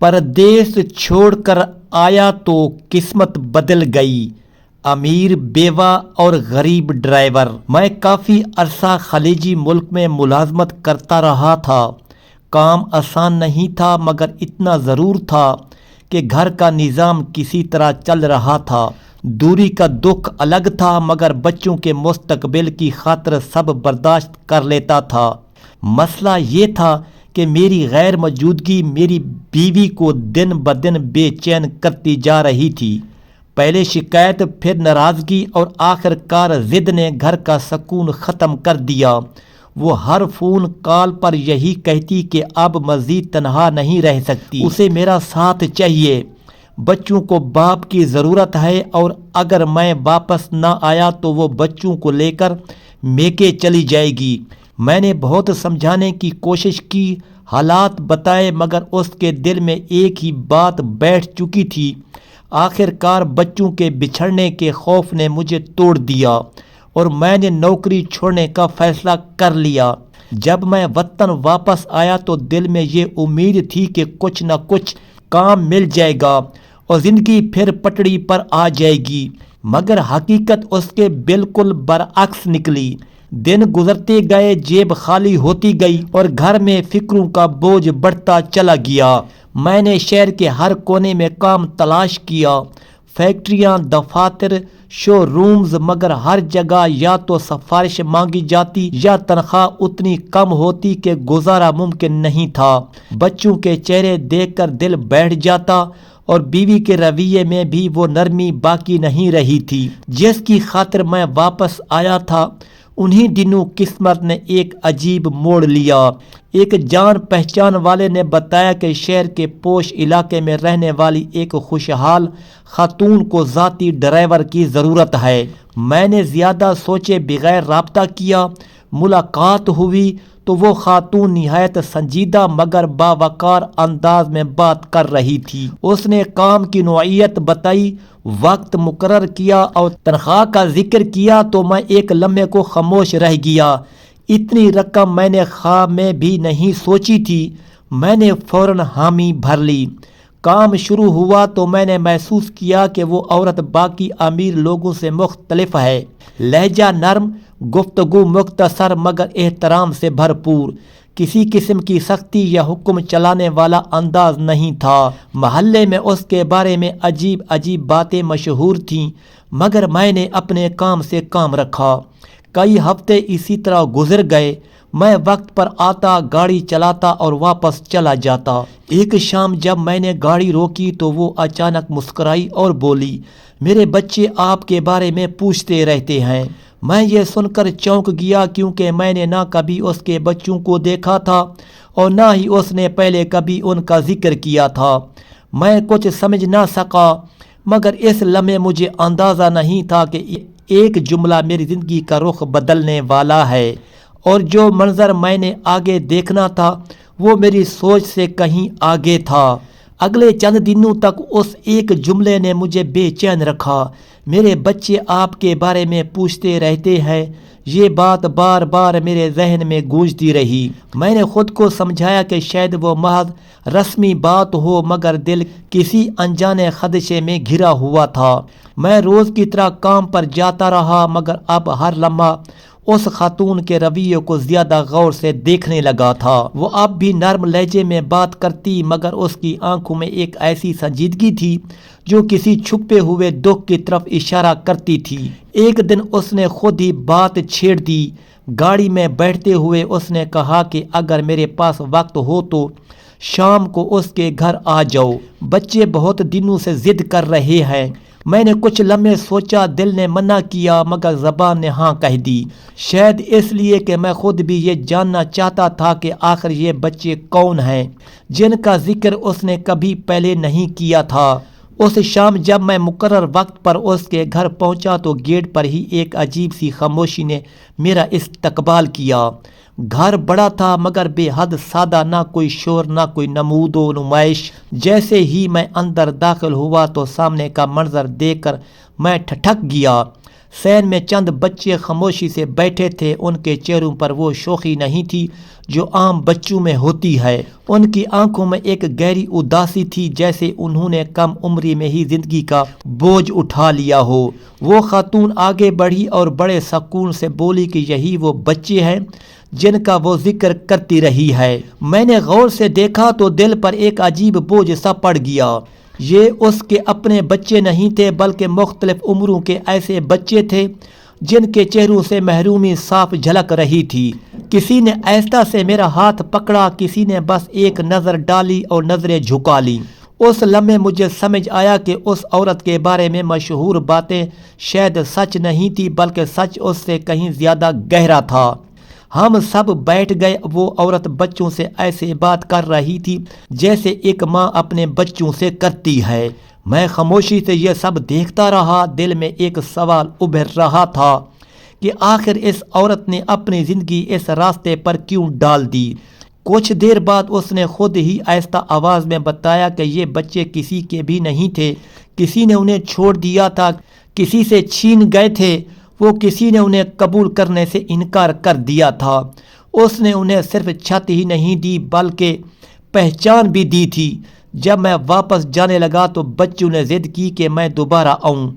پردیس چھوڑ کر آیا تو قسمت بدل گئی، امیر بیوہ اور غریب ڈرائیور۔ میں کافی عرصہ خلیجی ملک میں ملازمت کرتا رہا تھا۔ کام آسان نہیں تھا مگر اتنا ضرور تھا کہ گھر کا نظام کسی طرح چل رہا تھا۔ دوری کا دکھ الگ تھا مگر بچوں کے مستقبل کی خاطر سب برداشت کر لیتا تھا۔ مسئلہ یہ تھا کہ میری غیر موجودگی میری بیوی کو دن بدن بے چین کرتی جا رہی تھی۔ پہلے شکایت، پھر ناراضگی اور آخر کار ضد نے گھر کا سکون ختم کر دیا۔ وہ ہر فون کال پر یہی کہتی کہ اب مزید تنہا نہیں رہ سکتی، اسے میرا ساتھ چاہیے، بچوں کو باپ کی ضرورت ہے، اور اگر میں واپس نہ آیا تو وہ بچوں کو لے کر میکے چلی جائے گی۔ میں نے بہت سمجھانے کی کوشش کی، حالات بتائے مگر اس کے دل میں ایک ہی بات بیٹھ چکی تھی۔ آخر کار بچوں کے بچھڑنے کے خوف نے مجھے توڑ دیا اور میں نے نوکری چھوڑنے کا فیصلہ کر لیا۔ جب میں وطن واپس آیا تو دل میں یہ امید تھی کہ کچھ نہ کچھ کام مل جائے گا اور زندگی پھر پٹڑی پر آ جائے گی، مگر حقیقت اس کے بالکل برعکس نکلی۔ دن گزرتے گئے، جیب خالی ہوتی گئی اور گھر میں فکروں کا بوجھ بڑھتا چلا گیا۔ میں نے شہر کے ہر کونے میں کام تلاش کیا، فیکٹریاں، دفاتر، شو رومز، مگر ہر جگہ یا تو سفارش مانگی جاتی یا تنخواہ اتنی کم ہوتی کہ گزارا ممکن نہیں تھا۔ بچوں کے چہرے دیکھ کر دل بیٹھ جاتا اور بیوی کے رویے میں بھی وہ نرمی باقی نہیں رہی تھی۔ جس کی خاطر میں واپس آیا تھا انہی دنوں قسمت نے ایک عجیب موڑ لیا۔ ایک جان پہچان والے نے بتایا کہ شہر کے پوش علاقے میں رہنے والی ایک خوشحال خاتون کو ذاتی ڈرائیور کی ضرورت ہے۔ میں نے زیادہ سوچے بغیر رابطہ کیا۔ ملاقات ہوئی تو وہ خاتون نہایت سنجیدہ مگر باوقار انداز میں بات کر رہی تھی۔ اس نے کام کی نوعیت بتائی، وقت مقرر کیا اور تنخواہ کا ذکر کیا تو میں ایک لمحے کو خاموش رہ گیا۔ اتنی رقم میں نے خواب میں بھی نہیں سوچی تھی۔ میں نے فوراً حامی بھر لی۔ کام شروع ہوا تو میں نے محسوس کیا کہ وہ عورت باقی امیر لوگوں سے مختلف ہے۔ لہجہ نرم، گفتگو مختصر مگر احترام سے بھرپور، کسی قسم کی سختی یا حکم چلانے والا انداز نہیں تھا۔ محلے میں اس کے بارے میں عجیب عجیب باتیں مشہور تھیں مگر میں نے اپنے کام سے کام رکھا۔ کئی ہفتے اسی طرح گزر گئے۔ میں وقت پر آتا، گاڑی چلاتا اور واپس چلا جاتا۔ ایک شام جب میں نے گاڑی روکی تو وہ اچانک مسکرائی اور بولی، میرے بچے آپ کے بارے میں پوچھتے رہتے ہیں۔ میں یہ سن کر چونک گیا کیونکہ میں نے نہ کبھی اس کے بچوں کو دیکھا تھا اور نہ ہی اس نے پہلے کبھی ان کا ذکر کیا تھا۔ میں کچھ سمجھ نہ سکا مگر اس لمحے مجھے اندازہ نہیں تھا کہ ایک جملہ میری زندگی کا رخ بدلنے والا ہے، اور جو منظر میں نے آگے دیکھنا تھا وہ میری سوچ سے کہیں آگے تھا۔ اگلے چند دنوں تک اس ایک جملے نے مجھے بے چین رکھا، میرے بچے آپ کے بارے میں پوچھتے رہتے ہیں۔ یہ بات بار بار میرے ذہن میں گونجتی رہی۔ میں نے خود کو سمجھایا کہ شاید وہ محض رسمی بات ہو مگر دل کسی انجانے خدشے میں گھرا ہوا تھا۔ میں روز کی طرح کام پر جاتا رہا مگر اب ہر لمحہ اس خاتون کے رویے کو زیادہ غور سے دیکھنے لگا تھا۔ وہ اب بھی نرم لہجے میں بات کرتی مگر اس کی آنکھوں میں ایک ایسی سنجیدگی تھی جو کسی چھپے ہوئے دکھ کی طرف اشارہ کرتی تھی۔ ایک دن اس نے خود ہی بات چھیڑ دی۔ گاڑی میں بیٹھتے ہوئے اس نے کہا کہ اگر میرے پاس وقت ہو تو شام کو اس کے گھر آ جاؤ، بچے بہت دنوں سے ضد کر رہے ہیں۔ میں نے کچھ لمحے سوچا، دل نے منع کیا مگر زبان نے ہاں کہہ دی، شاید اس لیے کہ میں خود بھی یہ جاننا چاہتا تھا کہ آخر یہ بچے کون ہیں جن کا ذکر اس نے کبھی پہلے نہیں کیا تھا۔ اس شام جب میں مقرر وقت پر اس کے گھر پہنچا تو گیٹ پر ہی ایک عجیب سی خاموشی نے میرا استقبال کیا۔ گھر بڑا تھا مگر بے حد سادہ، نہ کوئی شور نہ کوئی نمود و نمائش۔ جیسے ہی میں اندر داخل ہوا تو سامنے کا منظر دیکھ کر میں ٹھٹک گیا۔ صحن میں چند بچے خاموشی سے بیٹھے تھے، ان کے چہروں پر وہ شوخی نہیں تھی جو عام بچوں میں ہوتی ہے۔ ان کی آنکھوں میں ایک گہری اداسی تھی، جیسے انہوں نے کم عمری میں ہی زندگی کا بوجھ اٹھا لیا ہو۔ وہ خاتون آگے بڑھی اور بڑے سکون سے بولی کہ یہی وہ بچے ہیں جن کا وہ ذکر کرتی رہی ہے۔ میں نے غور سے دیکھا تو دل پر ایک عجیب بوجھ سا پڑ گیا۔ یہ اس کے اپنے بچے نہیں تھے، بلکہ مختلف عمروں کے ایسے بچے تھے جن کے چہروں سے محرومی صاف جھلک رہی تھی۔ کسی نے آہستہ سے میرا ہاتھ پکڑا، کسی نے بس ایک نظر ڈالی اور نظریں جھکا لیں۔ اس لمحے مجھے سمجھ آیا کہ اس عورت کے بارے میں مشہور باتیں شاید سچ نہیں تھی، بلکہ سچ اس سے کہیں زیادہ گہرا تھا۔ ہم سب بیٹھ گئے۔ وہ عورت بچوں سے ایسے بات کر رہی تھی جیسے ایک ماں اپنے بچوں سے کرتی ہے۔ میں خاموشی سے یہ سب دیکھتا رہا۔ دل میں ایک سوال ابھر رہا تھا کہ آخر اس عورت نے اپنی زندگی اس راستے پر کیوں ڈال دی۔ کچھ دیر بعد اس نے خود ہی آہستہ آواز میں بتایا کہ یہ بچے کسی کے بھی نہیں تھے، کسی نے انہیں چھوڑ دیا تھا، کسی سے چھین گئے تھے، وہ کسی نے انہیں قبول کرنے سے انکار کر دیا تھا۔ اس نے انہیں صرف چھت ہی نہیں دی بلکہ پہچان بھی دی تھی۔ جب میں واپس جانے لگا تو بچوں نے ضد کی کہ میں دوبارہ آؤں۔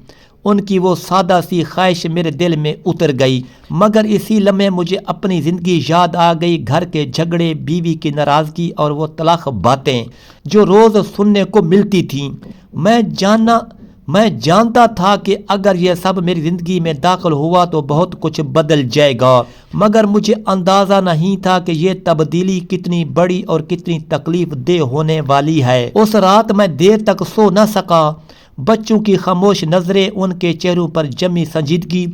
ان کی وہ سادہ سی خواہش میرے دل میں اتر گئی، مگر اسی لمحے مجھے اپنی زندگی یاد آ گئی، گھر کے جھگڑے، بیوی کی ناراضگی اور وہ تلخ باتیں جو روز سننے کو ملتی تھیں۔ میں جانتا تھا کہ اگر یہ سب میری زندگی میں داخل ہوا تو بہت کچھ بدل جائے گا، مگر مجھے اندازہ نہیں تھا کہ یہ تبدیلی کتنی بڑی اور کتنی تکلیف دہ ہونے والی ہے۔ اس رات میں دیر تک سو نہ سکا۔ بچوں کی خاموش نظریں، ان کے چہروں پر جمی سنجیدگی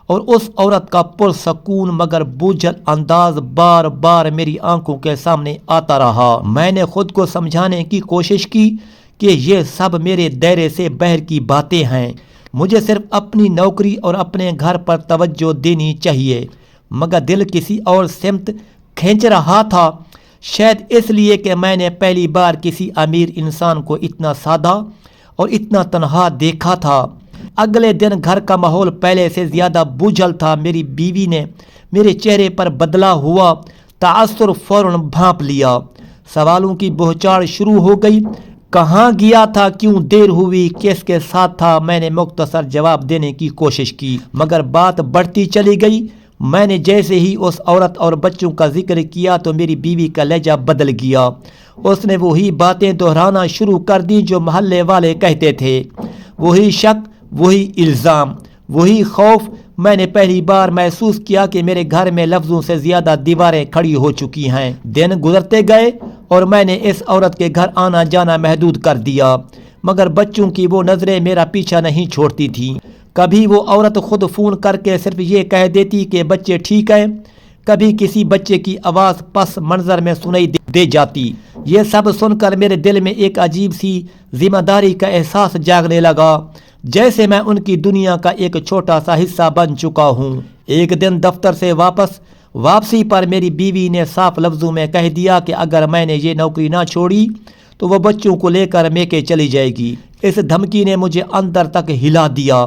اور اس عورت کا پرسکون مگر بوجھل انداز بار بار میری آنکھوں کے سامنے آتا رہا۔ میں نے خود کو سمجھانے کی کوشش کی کہ یہ سب میرے دائرے سے باہر کی باتیں ہیں، مجھے صرف اپنی نوکری اور اپنے گھر پر توجہ دینی چاہیے، مگر دل کسی اور سمت کھینچ رہا تھا، شاید اس لیے کہ میں نے پہلی بار کسی امیر انسان کو اتنا سادہ اور اتنا تنہا دیکھا تھا۔ اگلے دن گھر کا ماحول پہلے سے زیادہ بوجھل تھا۔ میری بیوی نے میرے چہرے پر بدلا ہوا تاثر فوراً بھانپ لیا۔ سوالوں کی بہچاڑ شروع ہو گئی۔ کہاں گیا تھا، کیوں دیر ہوئی، کس کے ساتھ تھا؟ میں نے مختصر جواب دینے کی کوشش کی، مگر بات بڑھتی چلی گئی۔ میں نے جیسے ہی اس عورت اور بچوں کا ذکر کیا تو میری بیوی کا لہجہ بدل گیا۔ اس نے وہی باتیں دہرانا شروع کر دی جو محلے والے کہتے تھے، وہی شک، وہی الزام، وہی خوف۔ میں نے پہلی بار محسوس کیا کہ میرے گھر میں لفظوں سے زیادہ دیواریں کھڑی ہو چکی ہیں۔ دن گزرتے گئے اور میں نے اس عورت کے گھر آنا جانا محدود کر دیا، مگر بچوں کی وہ نظریں میرا پیچھا نہیں چھوڑتی تھیں۔ کبھی وہ عورت خود فون کر کے صرف یہ کہہ دیتی کہ بچے ٹھیک ہیں، کبھی کسی بچے کی آواز پس منظر میں سنائی دے جاتی۔ یہ سب سن کر میرے دل میں ایک عجیب سی ذمہ داری کا احساس جاگنے لگا، جیسے میں ان کی دنیا کا ایک چھوٹا سا حصہ بن چکا ہوں۔ ایک دن دفتر سے واپسی پر میری بیوی نے صاف لفظوں میں کہہ دیا کہ اگر میں نے یہ نوکری نہ چھوڑی تو وہ بچوں کو لے کر میکے چلی جائے گی۔ اس دھمکی نے مجھے اندر تک ہلا دیا۔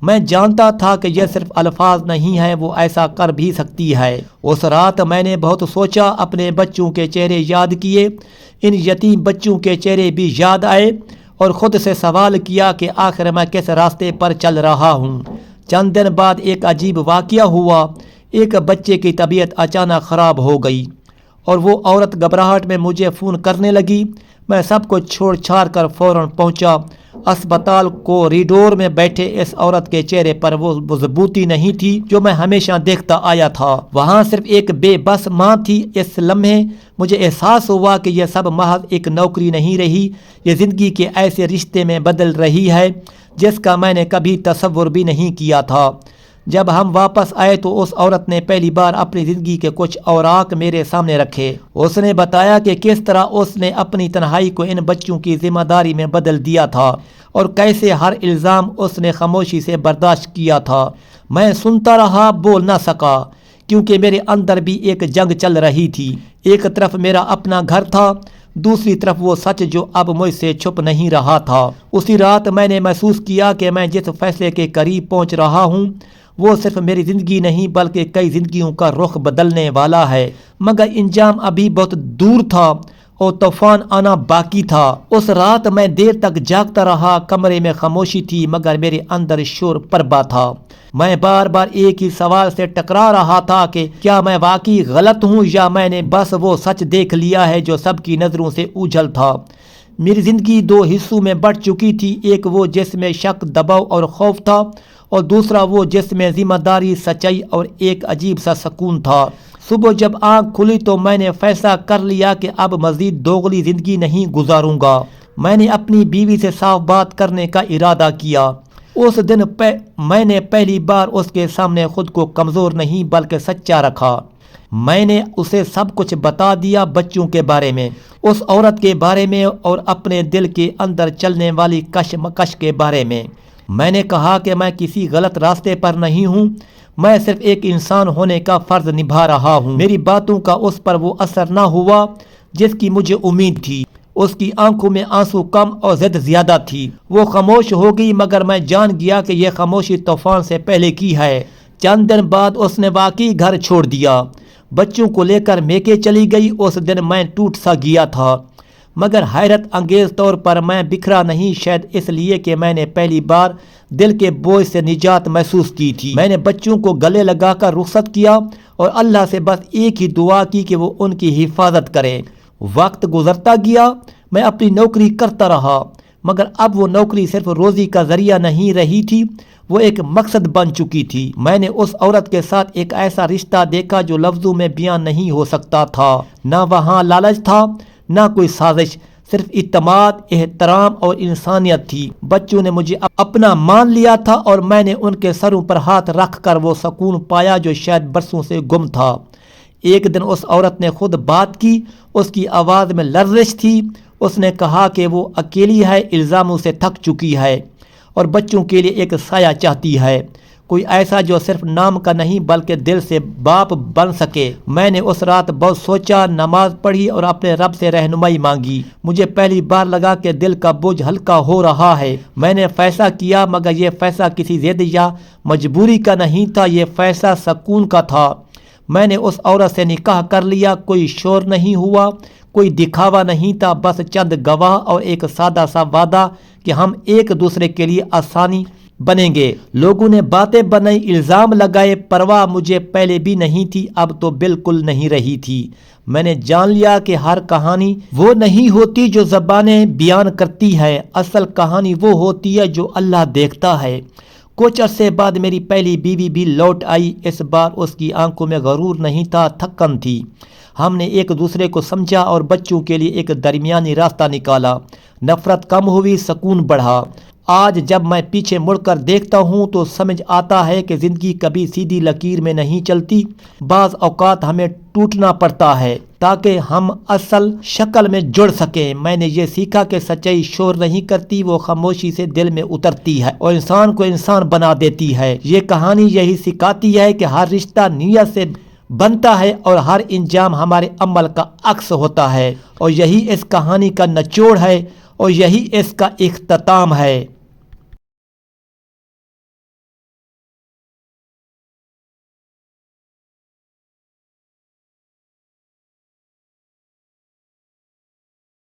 میں جانتا تھا کہ یہ صرف الفاظ نہیں ہیں، وہ ایسا کر بھی سکتی ہے۔ اس رات میں نے بہت سوچا، اپنے بچوں کے چہرے یاد کیے، ان یتیم بچوں کے چہرے بھی یاد آئے، اور خود سے سوال کیا کہ آخر میں کس راستے پر چل رہا ہوں۔ چند دن بعد ایک عجیب واقعہ ہوا۔ ایک بچے کی طبیعت اچانک خراب ہو گئی اور وہ عورت گھبراہٹ میں مجھے فون کرنے لگی۔ میں سب کو چھوڑ چھاڑ کر فوراً پہنچا۔ اسپتال کوریڈور میں بیٹھے اس عورت کے چہرے پر وہ مضبوطی نہیں تھی جو میں ہمیشہ دیکھتا آیا تھا، وہاں صرف ایک بے بس ماں تھی۔ اس لمحے مجھے احساس ہوا کہ یہ سب محض ایک نوکری نہیں رہی، یہ زندگی کے ایسے رشتے میں بدل رہی ہے جس کا میں نے کبھی تصور بھی نہیں کیا تھا۔ جب ہم واپس آئے تو اس عورت نے پہلی بار اپنی زندگی کے کچھ اوراق میرے سامنے رکھے۔ اس نے بتایا کہ کس طرح اس نے اپنی تنہائی کو ان بچوں کی ذمہ داری میں بدل دیا تھا اور کیسے ہر الزام اس نے خاموشی سے برداشت کیا تھا۔ میں سنتا رہا، بول نہ سکا، کیونکہ میرے اندر بھی ایک جنگ چل رہی تھی۔ ایک طرف میرا اپنا گھر تھا، دوسری طرف وہ سچ جو اب مجھ سے چھپ نہیں رہا تھا۔ اسی رات میں نے محسوس کیا کہ میں جس فیصلے کے قریب پہنچ رہا ہوں وہ صرف میری زندگی نہیں بلکہ کئی زندگیوں کا رخ بدلنے والا ہے، مگر انجام ابھی بہت دور تھا اور طوفان آنا باقی تھا۔ اس رات میں دیر تک جاگتا رہا، کمرے میں خاموشی تھی مگر میرے اندر شور پربا تھا۔ میں بار بار ایک ہی سوال سے ٹکرا رہا تھا کہ کیا میں واقعی غلط ہوں یا میں نے بس وہ سچ دیکھ لیا ہے جو سب کی نظروں سے اوجھل تھا۔ میری زندگی دو حصوں میں بٹ چکی تھی، ایک وہ جس میں شک، دباؤ اور خوف تھا، اور دوسرا وہ جس میں ذمہ داری، سچائی اور ایک عجیب سا سکون تھا۔ صبح جب آنکھ کھلی تو میں نے فیصلہ کر لیا کہ اب مزید دوغلی زندگی نہیں گزاروں گا۔ میں نے اپنی بیوی سے صاف بات کرنے کا ارادہ کیا۔ اس دن میں نے پہلی بار اس کے سامنے خود کو کمزور نہیں بلکہ سچا رکھا۔ میں نے اسے سب کچھ بتا دیا، بچوں کے بارے میں، اس عورت کے بارے میں اور اپنے دل کے اندر چلنے والی کشمکش کے بارے میں۔ میں نے کہا کہ میں کسی غلط راستے پر نہیں ہوں، میں صرف ایک انسان ہونے کا فرض نبھا رہا ہوں۔ میری باتوں کا اس پر وہ اثر نہ ہوا جس کی مجھے امید تھی۔ اس کی آنکھوں میں آنسو کم اور ضد زیادہ تھی۔ وہ خاموش ہو گئی مگر میں جان گیا کہ یہ خاموشی طوفان سے پہلے کی ہے۔ چند دن بعد اس نے واقعی گھر چھوڑ دیا، بچوں کو لے کر میکے چلی گئی۔ اس دن میں ٹوٹ سا گیا تھا، مگر حیرت انگیز طور پر میں بکھرا نہیں، شاید اس لیے کہ میں نے پہلی بار دل کے بوجھ سے نجات محسوس کی تھی۔ میں نے بچوں کو گلے لگا کر رخصت کیا اور اللہ سے بس ایک ہی دعا کی کہ وہ ان کی حفاظت کرے۔ وقت گزرتا گیا، میں اپنی نوکری کرتا رہا، مگر اب وہ نوکری صرف روزی کا ذریعہ نہیں رہی تھی، وہ ایک مقصد بن چکی تھی۔ میں نے اس عورت کے ساتھ ایک ایسا رشتہ دیکھا جو لفظوں میں بیان نہیں ہو سکتا تھا۔ نہ وہاں لالچ تھا، نہ کوئی سازش، صرف اعتماد، احترام اور انسانیت تھی۔ بچوں نے مجھے اپنا مان لیا تھا اور میں نے ان کے سروں پر ہاتھ رکھ کر وہ سکون پایا جو شاید برسوں سے گم تھا۔ ایک دن اس عورت نے خود بات کی، اس کی آواز میں لرزش تھی۔ اس نے کہا کہ وہ اکیلی ہے، الزاموں سے تھک چکی ہے اور بچوں کے لیے ایک سایہ چاہتی ہے، کوئی ایسا جو صرف نام کا نہیں بلکہ دل سے باپ بن سکے۔ میں نے اس رات بہت سوچا، نماز پڑھی اور اپنے رب سے رہنمائی مانگی۔ مجھے پہلی بار لگا کہ دل کا بوجھ ہلکا ہو رہا ہے۔ میں نے فیصلہ کیا، مگر یہ فیصلہ کسی ضد یا مجبوری کا نہیں تھا، یہ فیصلہ سکون کا تھا۔ میں نے اس عورت سے نکاح کر لیا، کوئی شور نہیں ہوا، کوئی دکھاوا نہیں تھا، بس چند گواہ اور ایک سادہ سا وعدہ کہ ہم ایک دوسرے کے لیے آسانی بنیں گے۔ لوگوں نے باتیں بنائی، الزام لگائے، پرواہ مجھے پہلے بھی نہیں تھی، اب تو بالکل نہیں رہی تھی۔ میں نے جان لیا کہ ہر کہانی وہ نہیں ہوتی جو زبانیں بیان کرتی ہے، اصل کہانی وہ ہوتی ہے جو اللہ دیکھتا ہے۔ کچھ عرصے بعد میری پہلی بیوی بھی لوٹ آئی۔ اس بار اس کی آنکھوں میں غرور نہیں تھا، تھکن تھی۔ ہم نے ایک دوسرے کو سمجھا اور بچوں کے لیے ایک درمیانی راستہ نکالا۔ نفرت کم ہوئی، سکون بڑھا۔ آج جب میں پیچھے مڑ کر دیکھتا ہوں تو سمجھ آتا ہے کہ زندگی کبھی سیدھی لکیر میں نہیں چلتی، بعض اوقات ہمیں ٹوٹنا پڑتا ہے تاکہ ہم اصل شکل میں جڑ سکیں۔ میں نے یہ سیکھا کہ سچائی شور نہیں کرتی، وہ خاموشی سے دل میں اترتی ہے اور انسان کو انسان بنا دیتی ہے۔ یہ کہانی یہی سکھاتی ہے کہ ہر رشتہ نیت سے بنتا ہے اور ہر انجام ہمارے عمل کا عکس ہوتا ہے، اور یہی اس کہانی کا نچوڑ ہے اور یہی اس کا اختتام ہے۔